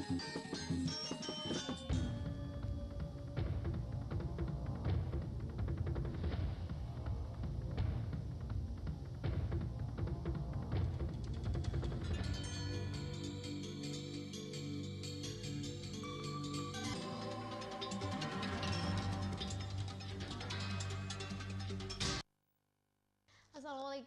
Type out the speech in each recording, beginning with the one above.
Assalamualaikum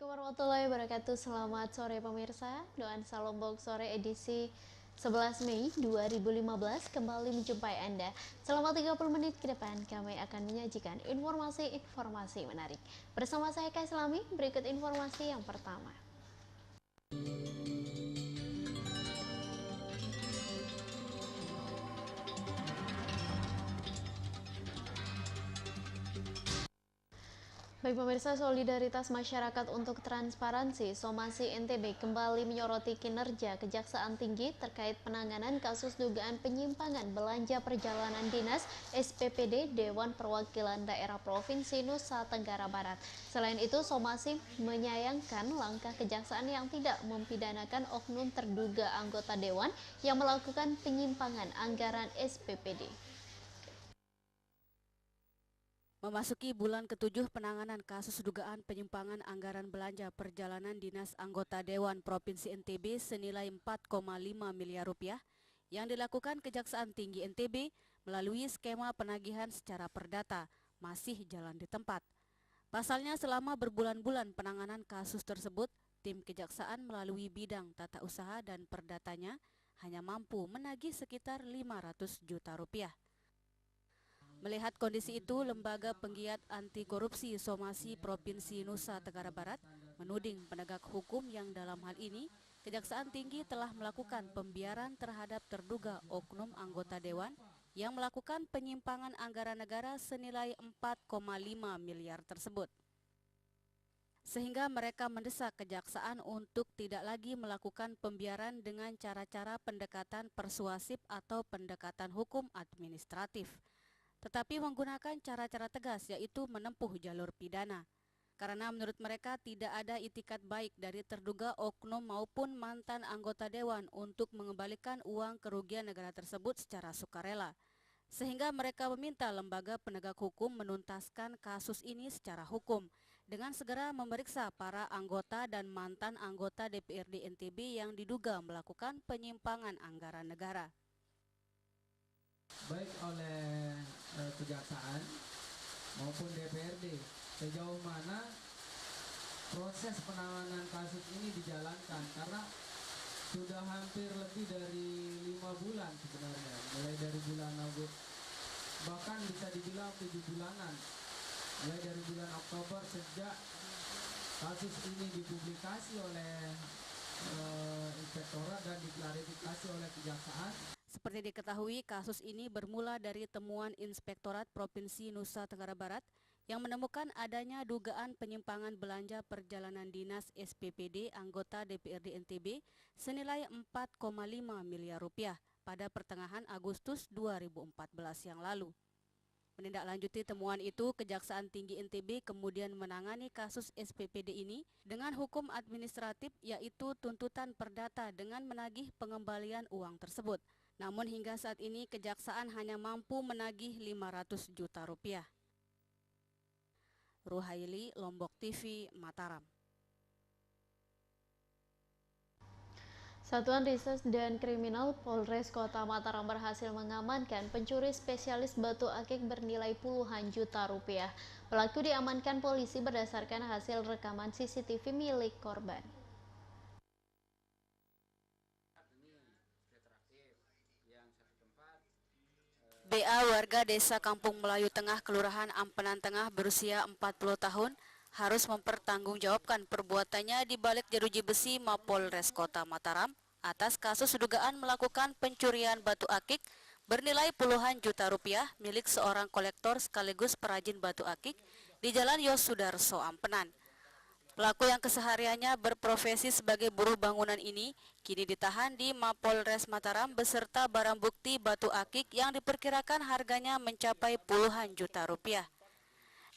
warahmatullahi wabarakatuh. Selamat sore pemirsa. Doan Salombok sore edisi 11 Mei 2015 kembali menjumpai Anda. Selama 30 menit ke depan kami akan menyajikan informasi menarik. Bersama saya Kak Islami, berikut informasi yang pertama. Baik pemirsa, solidaritas masyarakat untuk transparansi Somasi NTB kembali menyoroti kinerja Kejaksaan Tinggi terkait penanganan kasus dugaan penyimpangan belanja perjalanan dinas SPPD Dewan Perwakilan Daerah Provinsi Nusa Tenggara Barat. Selain itu, Somasi menyayangkan langkah Kejaksaan yang tidak mempidanakan oknum terduga anggota Dewan yang melakukan penyimpangan anggaran SPPD. Memasuki bulan ke-7 penanganan kasus dugaan penyimpangan anggaran belanja perjalanan dinas anggota Dewan Provinsi NTB senilai 4,5 miliar rupiah yang dilakukan Kejaksaan Tinggi NTB melalui skema penagihan secara perdata masih jalan di tempat. Pasalnya selama berbulan-bulan penanganan kasus tersebut, tim Kejaksaan melalui bidang tata usaha dan perdatanya hanya mampu menagih sekitar 500 juta rupiah. Melihat kondisi itu, Lembaga Penggiat Anti Korupsi Somasi Provinsi Nusa Tenggara Barat menuding penegak hukum yang dalam hal ini Kejaksaan Tinggi telah melakukan pembiaran terhadap terduga oknum anggota Dewan yang melakukan penyimpangan anggaran negara senilai 4,5 miliar tersebut. Sehingga mereka mendesak Kejaksaan untuk tidak lagi melakukan pembiaran dengan cara-cara pendekatan persuasif atau pendekatan hukum administratif, tetapi menggunakan cara-cara tegas, yaitu menempuh jalur pidana. Karena menurut mereka tidak ada itikat baik dari terduga oknum maupun mantan anggota Dewan untuk mengembalikan uang kerugian negara tersebut secara sukarela. Sehingga mereka meminta lembaga penegak hukum menuntaskan kasus ini secara hukum dengan segera memeriksa para anggota dan mantan anggota DPRD NTB yang diduga melakukan penyimpangan anggaran negara. Baik oleh Kejaksaan maupun DPRD, sejauh mana proses penanganan kasus ini dijalankan, karena sudah hampir lebih dari 5 bulan sebenarnya, mulai dari bulan Agustus, bahkan bisa dibilang 7 bulanan, mulai dari bulan Oktober sejak kasus ini dipublikasi oleh Inspektorat dan diklarifikasi oleh Kejaksaan. Seperti diketahui, kasus ini bermula dari temuan Inspektorat Provinsi Nusa Tenggara Barat yang menemukan adanya dugaan penyimpangan belanja perjalanan dinas SPPD anggota DPRD NTB senilai 4,5 miliar rupiah pada pertengahan Agustus 2014 yang lalu. Menindaklanjuti temuan itu, Kejaksaan Tinggi NTB kemudian menangani kasus SPPD ini dengan hukum administratif, yaitu tuntutan perdata dengan menagih pengembalian uang tersebut. Namun hingga saat ini Kejaksaan hanya mampu menagih 500 juta rupiah. Ruhaili, Lombok TV, Mataram. Satuan Riset dan Kriminal Polres Kota Mataram berhasil mengamankan pencuri spesialis batu akik bernilai puluhan juta rupiah. Pelaku diamankan polisi berdasarkan hasil rekaman CCTV milik korban. BA warga desa Kampung Melayu Tengah, Kelurahan Ampenan Tengah berusia 40 tahun harus mempertanggungjawabkan perbuatannya di balik jeruji besi Mapolres Kota Mataram atas kasus dugaan melakukan pencurian batu akik bernilai puluhan juta rupiah milik seorang kolektor sekaligus perajin batu akik di Jalan Yosudarso Ampenan. Pelaku yang kesehariannya berprofesi sebagai buruh bangunan ini kini ditahan di Mapolres Mataram beserta barang bukti batu akik yang diperkirakan harganya mencapai puluhan juta rupiah.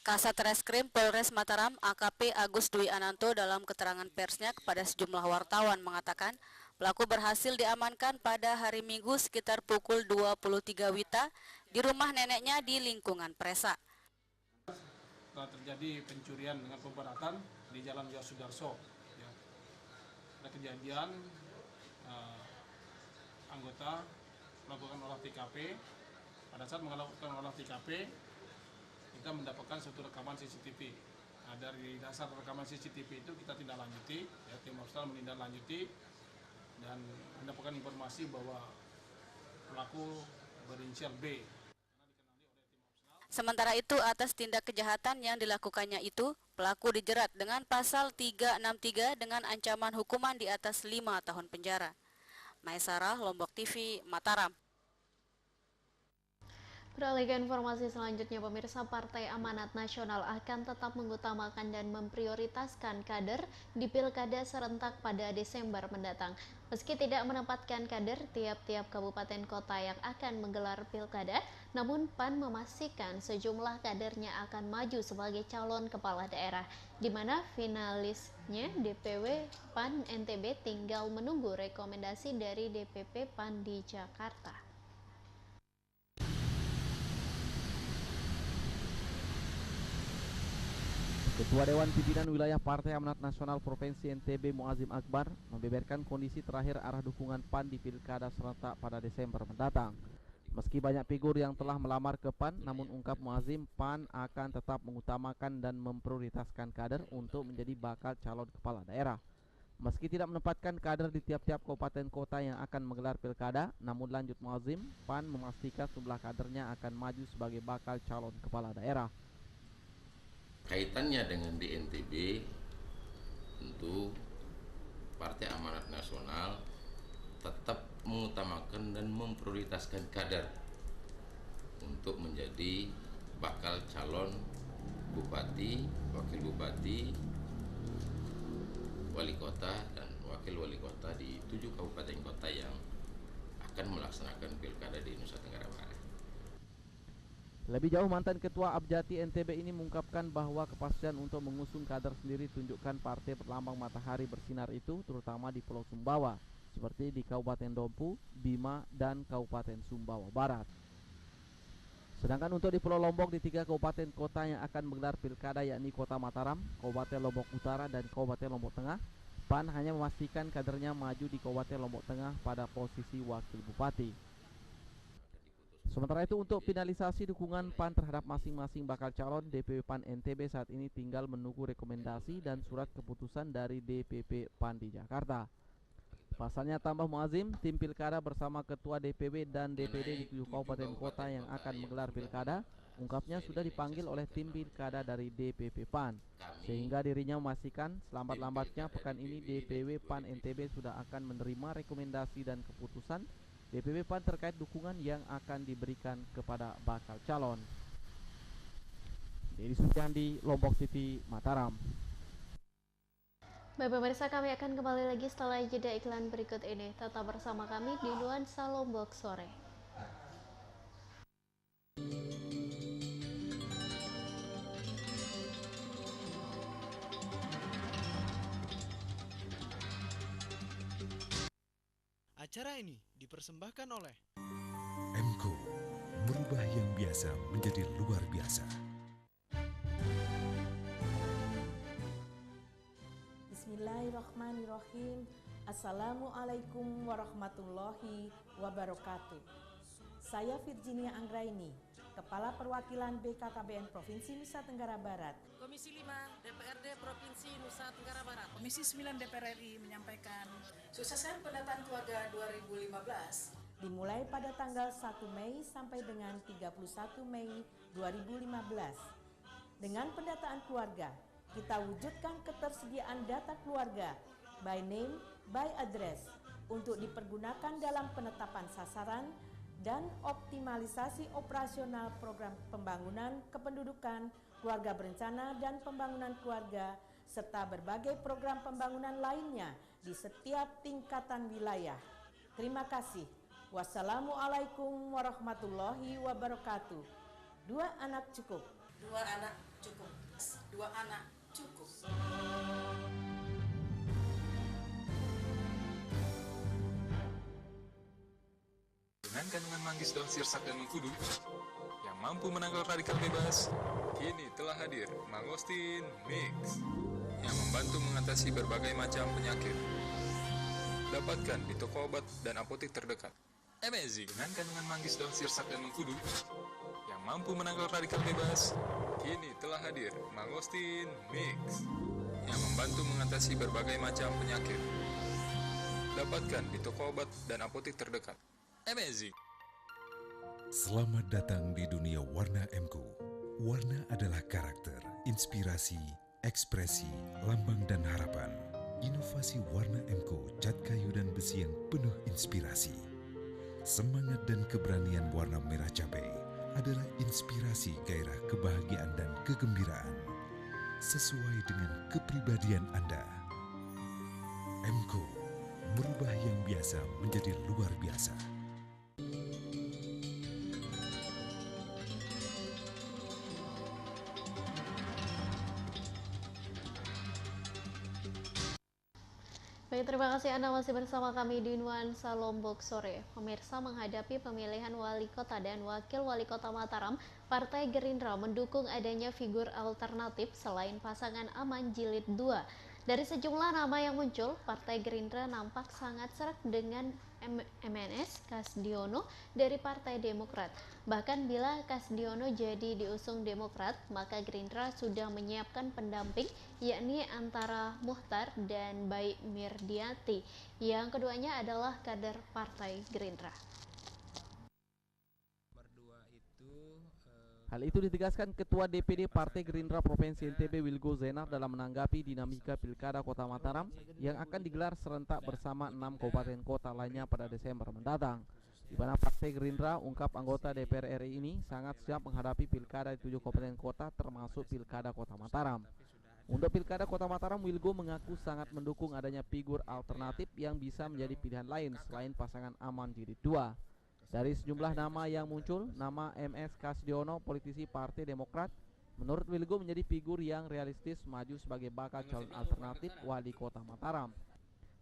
Kasat Reskrim Polres Mataram AKP Agus Dwi Ananto dalam keterangan persnya kepada sejumlah wartawan mengatakan Pelaku berhasil diamankan pada hari Minggu sekitar pukul 23 WITA di rumah neneknya di lingkungan Presa. Telah terjadi pencurian dengan pemberatan di Jalan Yosudarso. Ya. Ada kejadian anggota melakukan olah TKP. Pada saat melakukan olah TKP, kita mendapatkan suatu rekaman CCTV. Nah, dari dasar rekaman CCTV itu kita tindak lanjuti, ya, tim Mabstal menindaklanjuti dan mendapatkan informasi bahwa pelaku berinisial B. Sementara itu, atas tindak kejahatan yang dilakukannya itu, pelaku dijerat dengan pasal 363 dengan ancaman hukuman di atas 5 tahun penjara. Maesarah, Lombok TV, Mataram. Beralih ke informasi selanjutnya, pemirsa, Partai Amanat Nasional akan tetap mengutamakan dan memprioritaskan kader di Pilkada serentak pada Desember mendatang. Meski tidak menempatkan kader tiap-tiap kabupaten kota yang akan menggelar Pilkada, namun PAN memastikan sejumlah kadernya akan maju sebagai calon kepala daerah, di mana finalisnya DPW PAN NTB tinggal menunggu rekomendasi dari DPP PAN di Jakarta. Ketua Dewan Pimpinan Wilayah Partai Amanat Nasional Provinsi NTB Muazim Akbar membeberkan kondisi terakhir arah dukungan PAN di Pilkada serentak pada Desember mendatang. Meski banyak figur yang telah melamar ke PAN, namun ungkap Muazim, PAN akan tetap mengutamakan dan memprioritaskan kader untuk menjadi bakal calon kepala daerah. Meski tidak menempatkan kader di tiap-tiap kabupaten kota yang akan menggelar Pilkada, namun lanjut Muazim, PAN memastikan jumlah kadernya akan maju sebagai bakal calon kepala daerah. Kaitannya dengan di NTB, tentu Partai Amanat Nasional tetap mengutamakan dan memprioritaskan kader untuk menjadi bakal calon bupati, wakil bupati, wali kota, dan wakil wali kota di 7 kabupaten kota yang akan melaksanakan Pilkada di Nusa Tenggara Barat. Lebih jauh, mantan Ketua Abjati NTB ini mengungkapkan bahwa kepastian untuk mengusung kader sendiri tunjukkan partai berlambang matahari bersinar itu terutama di Pulau Sumbawa, seperti di Kabupaten Dompu, Bima, dan Kabupaten Sumbawa Barat. Sedangkan untuk di Pulau Lombok di 3 kabupaten kota yang akan menggelar Pilkada yakni Kota Mataram, Kabupaten Lombok Utara, dan Kabupaten Lombok Tengah, PAN hanya memastikan kadernya maju di Kabupaten Lombok Tengah pada posisi wakil bupati. Sementara itu, untuk finalisasi dukungan PAN terhadap masing-masing bakal calon, DPW PAN NTB saat ini tinggal menunggu rekomendasi dan surat keputusan dari DPP PAN di Jakarta. Pasalnya, tambah Muazim, tim Pilkada bersama Ketua DPW dan DPD di 7 kabupaten kota yang akan menggelar Pilkada, ungkapnya sudah dipanggil oleh tim Pilkada dari DPP PAN, sehingga dirinya memastikan selambat-lambatnya pekan ini DPW PAN NTB sudah akan menerima rekomendasi dan keputusan DPP PAN terkait dukungan yang akan diberikan kepada bakal calon. Dedi Suciandi, Lombok City, Mataram. Baik pemirsa, kami akan kembali lagi setelah jeda iklan berikut ini. Tetap bersama kami di Nuansa Lombok Sore. Acara ini dipersembahkan oleh M.Co, merubah yang biasa menjadi luar biasa. Bismillahirrahmanirrahim. Assalamualaikum warahmatullahi wabarakatuh. Saya Virginia Anggraini, Kepala Perwakilan BKKBN Provinsi Nusa Tenggara Barat. Komisi 5 DPRD Provinsi Nusa Tenggara Barat. Komisi 9 DPR RI menyampaikan sukseskan pendataan keluarga 2015 dimulai pada tanggal 1 Mei sampai dengan 31 Mei 2015. Dengan pendataan keluarga, kita wujudkan ketersediaan data keluarga by name, by address untuk dipergunakan dalam penetapan sasaran dan optimalisasi operasional program pembangunan kependudukan, keluarga berencana dan pembangunan keluarga, serta berbagai program pembangunan lainnya di setiap tingkatan wilayah. Terima kasih. Wassalamualaikum warahmatullahi wabarakatuh. 2 anak cukup. 2 anak cukup. 2 anak cukup. dengan kandungan manggis daun sirsak dan mengkudu yang mampu menangkal radikal bebas, kini telah hadir Mangosteen Mix yang membantu mengatasi berbagai macam penyakit. Dapatkan di toko obat dan apotek terdekat. Amazing! Dengan kandungan manggis daun sirsak dan mengkudu yang mampu menangkal radikal bebas, kini telah hadir Mangosteen Mix yang membantu mengatasi berbagai macam penyakit. Dapatkan di toko obat dan apotek terdekat. Amazing! Selamat datang di dunia warna MQ. Warna adalah karakter, inspirasi, ekspresi, lambang dan harapan. Inovasi warna MQ cat kayu dan besi yang penuh inspirasi. Semangat dan keberanian warna merah cabai adalah inspirasi gairah kebahagiaan dan kegembiraan. Sesuai dengan kepribadian Anda. MQ, merubah yang biasa menjadi luar biasa. Baik, terima kasih Anda masih bersama kami di Nuansa Lombok Sore. Pemirsa, menghadapi pemilihan wali kota dan wakil wali kota Mataram, Partai Gerindra mendukung adanya figur alternatif selain pasangan Aman Jilid 2. Dari sejumlah nama yang muncul, Partai Gerindra nampak sangat serak dengan MNS Kasdiono dari Partai Demokrat. Bahkan bila Kasdiono jadi diusung Demokrat, maka Gerindra sudah menyiapkan pendamping, yakni antara Muhtar dan Baik Mirdiati. Yang keduanya adalah kader Partai Gerindra. Hal itu ditegaskan Ketua DPD Partai Gerindra Provinsi NTB Wilgo Zenar dalam menanggapi dinamika Pilkada Kota Mataram yang akan digelar serentak bersama 6 kabupaten kota lainnya pada Desember mendatang. Di mana Partai Gerindra, ungkap anggota DPR RI ini, sangat siap menghadapi Pilkada di 7 kabupaten kota termasuk Pilkada Kota Mataram. Untuk Pilkada Kota Mataram, Wilgo mengaku sangat mendukung adanya figur alternatif yang bisa menjadi pilihan lain selain pasangan Aman Jilid 2. Dari sejumlah nama yang muncul, nama MS Kasdiono, politisi Partai Demokrat, menurut Wilgo menjadi figur yang realistis maju sebagai bakal calon alternatif wali kota Mataram.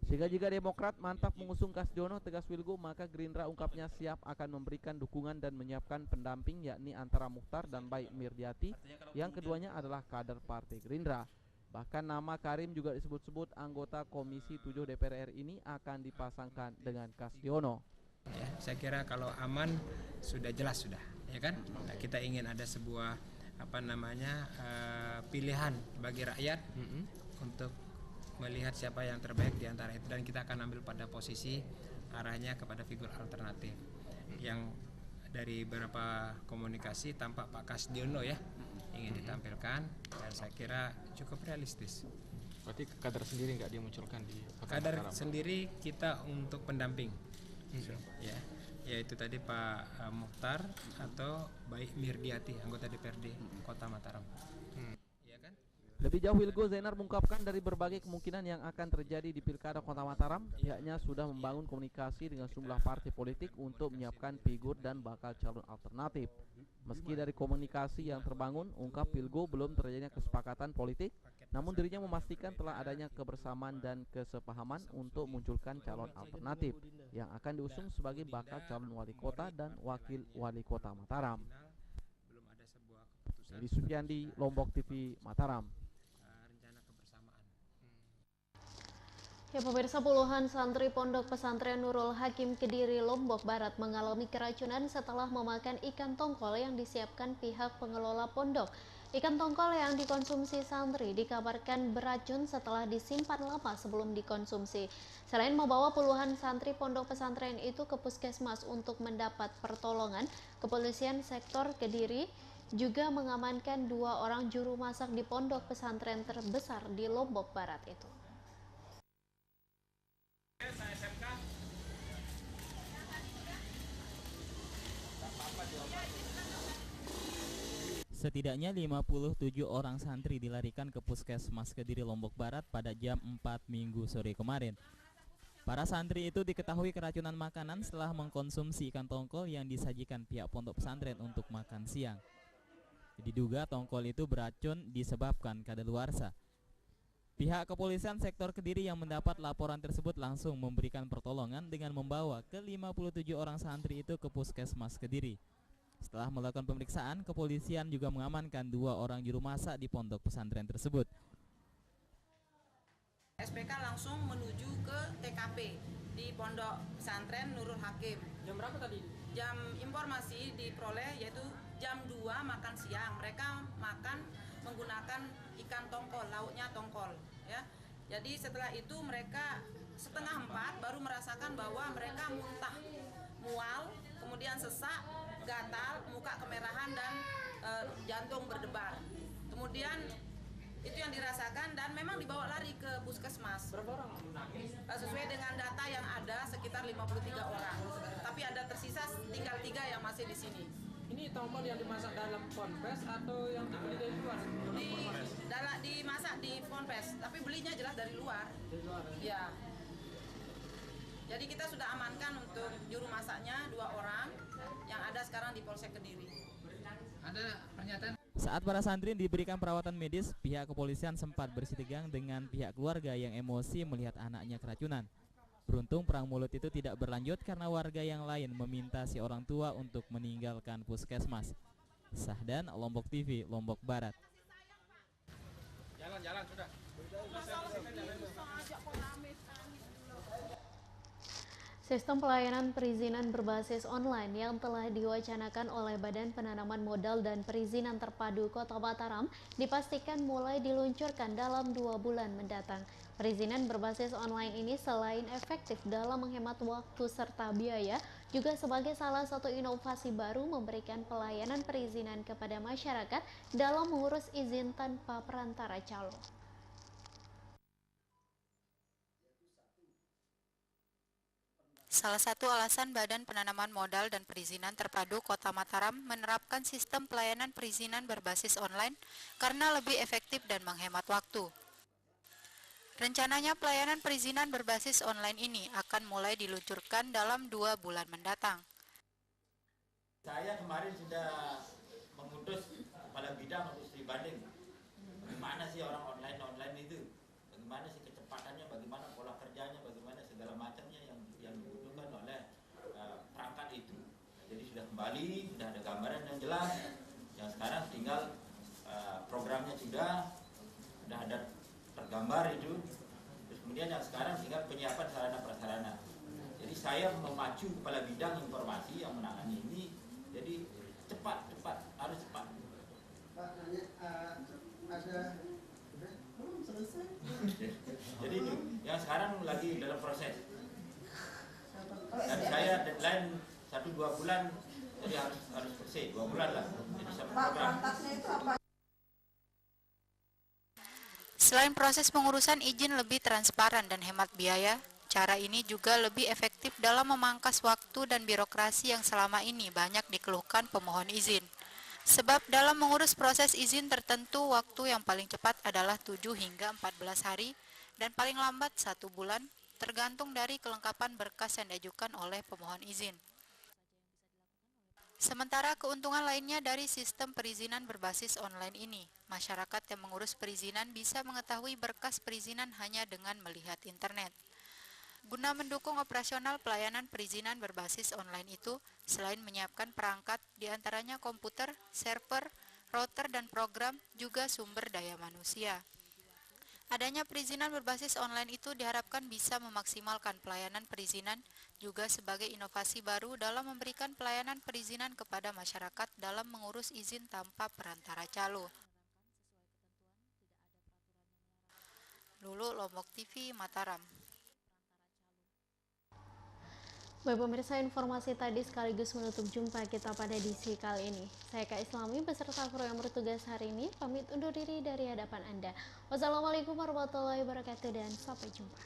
Sehingga jika Demokrat mantap mengusung Kasdiono, tegas Wilgo, maka Gerindra ungkapnya siap akan memberikan dukungan dan menyiapkan pendamping, yakni antara Muhtar dan Baik Mirdiati, yang keduanya adalah kader Partai Gerindra. Bahkan nama Karim juga disebut-sebut anggota Komisi 7 DPR RI ini akan dipasangkan dengan Kasdiono. Ya, saya kira kalau Aman sudah jelas sudah, ya kan? Nah, kita ingin ada sebuah pilihan bagi rakyat untuk melihat siapa yang terbaik di antara itu, dan kita akan ambil pada posisi arahnya kepada figur alternatif. Yang dari beberapa komunikasi tampak Pak Kasdiono ya ingin ditampilkan, dan saya kira cukup realistis. Berarti kader sendiri nggak dimunculkan di kader sendiri kita untuk pendamping. Ya, yaitu tadi Pak Muhtar atau Baik Mirdiati, anggota DPRD Kota Mataram. Ya kan? Lebih jauh, Wilgo Zenar mengungkapkan dari berbagai kemungkinan yang akan terjadi di Pilkada Kota Mataram, pihaknya sudah membangun komunikasi dengan sejumlah partai politik untuk menyiapkan figur dan bakal calon alternatif. Meski dari komunikasi yang terbangun, ungkap Wilgo, belum terjadinya kesepakatan politik, namun dirinya memastikan telah adanya kebersamaan dan kesepahaman untuk munculkan calon alternatif yang akan diusung sebagai bakal calon wali kota dan wakil wali kota Mataram. Jadi Supiandi, Lombok TV, Mataram. Ya, pemirsa, puluhan santri Pondok Pesantren Nurul Hakim Kediri, Lombok Barat mengalami keracunan setelah memakan ikan tongkol yang disiapkan pihak pengelola pondok. Ikan tongkol yang dikonsumsi santri dikabarkan beracun setelah disimpan lama sebelum dikonsumsi. Selain membawa puluhan santri pondok pesantren itu ke puskesmas untuk mendapat pertolongan, kepolisian sektor Kediri juga mengamankan 2 orang juru masak di pondok pesantren terbesar di Lombok Barat itu. Setidaknya 57 orang santri dilarikan ke Puskesmas Kediri Lombok Barat pada jam 4 Minggu sore kemarin. Para santri itu diketahui keracunan makanan setelah mengkonsumsi ikan tongkol yang disajikan pihak pondok pesantren untuk makan siang. Diduga tongkol itu beracun disebabkan kadaluarsa. Pihak kepolisian sektor Kediri yang mendapat laporan tersebut langsung memberikan pertolongan dengan membawa ke-57 orang santri itu ke Puskesmas Kediri. Setelah melakukan pemeriksaan, kepolisian juga mengamankan 2 orang juru masak di pondok pesantren tersebut. SPK langsung menuju ke TKP di pondok pesantren Nurul Hakim. Jam berapa tadi? Jam informasi diperoleh yaitu jam 2 makan siang. Mereka makan menggunakan ikan tongkol, lauknya tongkol ya. Jadi setelah itu mereka setengah 4 baru merasakan bahwa mereka muntah, mual, kemudian sesak, gatal, muka kemerahan dan jantung berdebar. Kemudian itu yang dirasakan dan memang dibawa lari ke puskesmas. Berapa orang? Sesuai dengan data yang ada sekitar 53 orang. Tapi ada tersisa tinggal 3 yang masih di sini. Ini tongkol yang dimasak dalam ponpes atau yang dibeli dari luar? Dimasak di ponpes, tapi belinya jelas dari luar. Dari luar ya. Jadi kita sudah amankan untuk juru masaknya 2 orang yang ada sekarang di Polsek Kediri. Ada pernyataan? Saat para santri diberikan perawatan medis, pihak kepolisian sempat bersitegang dengan pihak keluarga yang emosi melihat anaknya keracunan. Beruntung perang mulut itu tidak berlanjut karena warga yang lain meminta si orang tua untuk meninggalkan puskesmas. Sahdan, Lombok TV, Lombok Barat. Jalan sudah. Sistem pelayanan perizinan berbasis online yang telah diwacanakan oleh Badan Penanaman Modal dan Perizinan Terpadu Kota Mataram dipastikan mulai diluncurkan dalam 2 bulan mendatang. Perizinan berbasis online ini selain efektif dalam menghemat waktu serta biaya, juga sebagai salah satu inovasi baru memberikan pelayanan perizinan kepada masyarakat dalam mengurus izin tanpa perantara calon. Salah satu alasan Badan Penanaman Modal dan Perizinan Terpadu Kota Mataram menerapkan sistem pelayanan perizinan berbasis online karena lebih efektif dan menghemat waktu. Rencananya pelayanan perizinan berbasis online ini akan mulai diluncurkan dalam 2 bulan mendatang. Saya kemarin sudah mengutus kepala bidang untuk studi banding. Bagaimana sih orang online itu? Bagaimana sih kecepatannya, bagaimana pola kerjanya, bagaimana segala macamnya yang dibutuhkan oleh perangkat itu. Jadi sudah kembali, sudah ada gambaran yang jelas. Yang sekarang tinggal programnya sudah ada tergambar itu. Terus kemudian yang sekarang tinggal penyiapan sarana prasarana. Jadi saya memacu kepala bidang informasi yang menangani ini. Jadi cepat, harus cepat. Pak, ada belum selesai. Jadi itu yang sekarang lagi dalam proses. Dan saya deadline 1-2 bulan, jadi harus selesai 2 bulan lah. Jadi satu program. Selain proses pengurusan izin lebih transparan dan hemat biaya, cara ini juga lebih efektif dalam memangkas waktu dan birokrasi yang selama ini banyak dikeluhkan pemohon izin. Sebab dalam mengurus proses izin tertentu, waktu yang paling cepat adalah 7 hingga 14 hari dan paling lambat 1 bulan, tergantung dari kelengkapan berkas yang diajukan oleh pemohon izin. Sementara keuntungan lainnya dari sistem perizinan berbasis online ini, masyarakat yang mengurus perizinan bisa mengetahui berkas perizinan hanya dengan melihat internet. Guna mendukung operasional pelayanan perizinan berbasis online itu, selain menyiapkan perangkat, diantaranya komputer, server, router dan program, juga sumber daya manusia. Adanya perizinan berbasis online itu diharapkan bisa memaksimalkan pelayanan perizinan, juga sebagai inovasi baru dalam memberikan pelayanan perizinan kepada masyarakat dalam mengurus izin tanpa perantara calo. Lulu, Lombok TV, Mataram. Baik pemirsa, informasi tadi sekaligus menutup jumpa kita pada edisi kali ini. Saya Kak Islami beserta kru yang bertugas hari ini pamit undur diri dari hadapan Anda. Wassalamualaikum warahmatullahi wabarakatuh dan sampai jumpa.